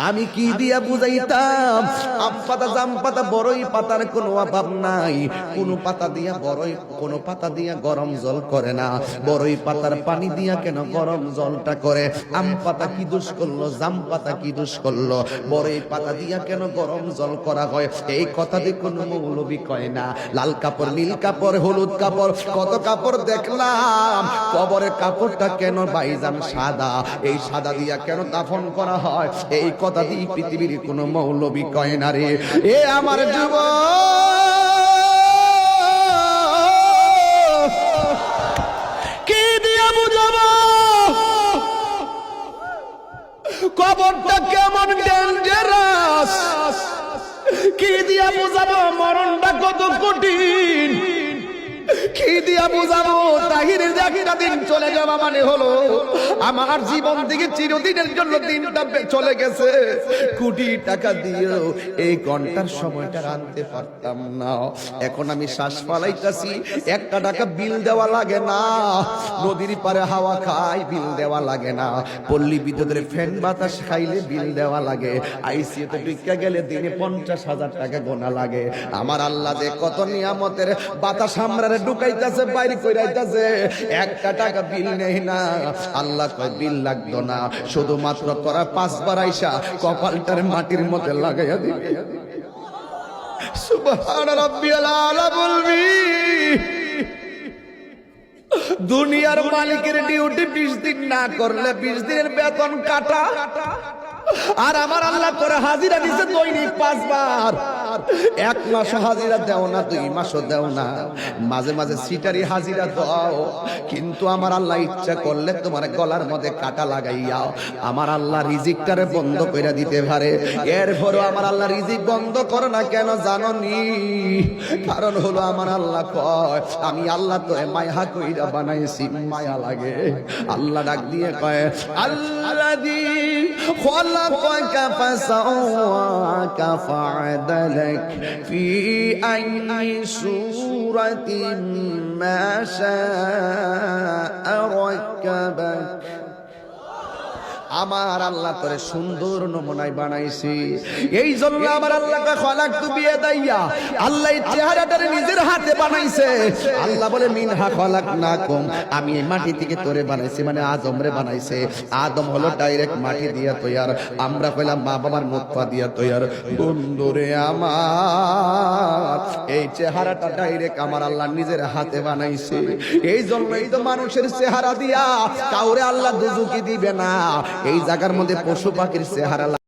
আমি কি দিয়া বুঝাইতাম? আম পাতা, জাম পাতা, বড়ই পাতার কোনো অভাব নাই। কোন পাতা দিয়া বড়ই, কোন পাতা দিয়া গরম জল করে না। বড়ই পাতার পানি দিয়া কেন গরম জলটা করে? আম পাতা কি দোষ করলো? জাম পাতা কি দোষ করলো? বড়ই পাতা দিয়া কেন গরম জল করা হয়? এই কথা দিয়ে কোন মৌলবি কয় না। লাল কাপড়, নীল কাপড়, হলুদ কাপড়, কত কাপড় দেখলাম। কবরের কাপড়টা কেন ভাইজান সাদা? এই সাদা দিয়া কেন দাফন করা হয়? এই কথা দিয়ে পৃথিবীর কোন মৌলবি কয় না রে। এ আমার যুবক, কি দিয়া বুঝাবো কবরটা কেমন ডেঞ্জারাস? কি দিয়া বুঝাবো মরণটা কত কঠিন? কি দিয়া বুঝাবো তাহিরের যে একটা দিন চলে যাওয়া মানে হলো আমার জীবন থেকে চিরদিনের জন্য দিনটা চলে গেছে। কোটি টাকা দিয়েও এই ঘন্টার সময়টা আনতে পারতাম না। এখন আমি শ্বাস ফালাইতাছি, 1 টাকা বিল দেওয়া লাগে না। নদীর পারে হাওয়া খাই, বিল দেওয়া লাগে না। পল্লী বিদ্যুতের ফ্যান বাতাস খাইলে বিল দেওয়া লাগে। আইসিইউতে ঢুকে গেলে দিনে 50,000 টাকা গোনা লাগে। আমার আল্লাহ যে কত নিয়ামতের বাতাস আমরারে ঢুকাইতাছে, বাইরে কইরাইতাছে, 1 টাকা বিল নেই না। আল্লাহ কয় বিল লাগতো না, শুধুমাত্র তোরা 5 বার আইসা কপালটার মাটির মধ্যে লাগাইয়া দিবি। সুবহান রাব্বিয়াল আলা বলবি। দুনিয়ার মালিকের ডিউটি 20 দিন না করলে 20 দিনের বেতন কাটা। আর আমার আল্লাহ করে হাজিরা দিছে দৈনিক 5 বার। 1 মাস হাজিরা দেও না, 2 মাসও দেও না, মাঝে মাঝে সিটারি হাজিরা দাও। কিন্তু আমার আল্লাহ ইচ্ছা করলে তোমার গলার মধ্যে কাটা লাগাইয়া আমার আল্লাহ রিজিকটারে বন্ধ করে দিতে পারে। এরপরও আমার আল্লাহ রিজিক বন্ধ করে না কেন জানো নি? কারণ হলো আমার আল্লাহ কয় আমি আল্লাহ তো মায়া কইরা বানাইছি, মায়া লাগে। আল্লাহ ডাক দিয়ে কয় আল্লাযী খালাকাকা ফাসাওয়াকা ফাআদালাক ফি আইয়ি সূরাতিন মা শাআ রাক্কাবাক। আমার আল্লাহ তোরে সুন্দর নমুনায় বানাইছি। এই জন্য আমার আল্লাহকে খলাকতু বিয়াদাইয়া, আল্লাহ এই চেহারাটারে নিজের হাতে বানাইছে। আল্লাহ বলে মিনহা খলাকনাকুম, আমি এই মাটি থেকে তোরে বানাইছি, মানে আদমরে বানাইছে। আদম হলো ডাইরেক্ট মাটি দিয়া তৈয়ার, আমরা কইলাম মা বাবার নুতফা দিয়া তৈয়ার। বন্ধুরে আমার এই চেহারাটা ডাইরেক্ট আমার আল্লাহ নিজের হাতে বানাইছে। এই জন্যই তো মানুষের চেহারা দিয়া কাউরে আল্লাহ দুজুকি দিবে না। এই জায়গার মধ্যে পশু পাখির চেহারা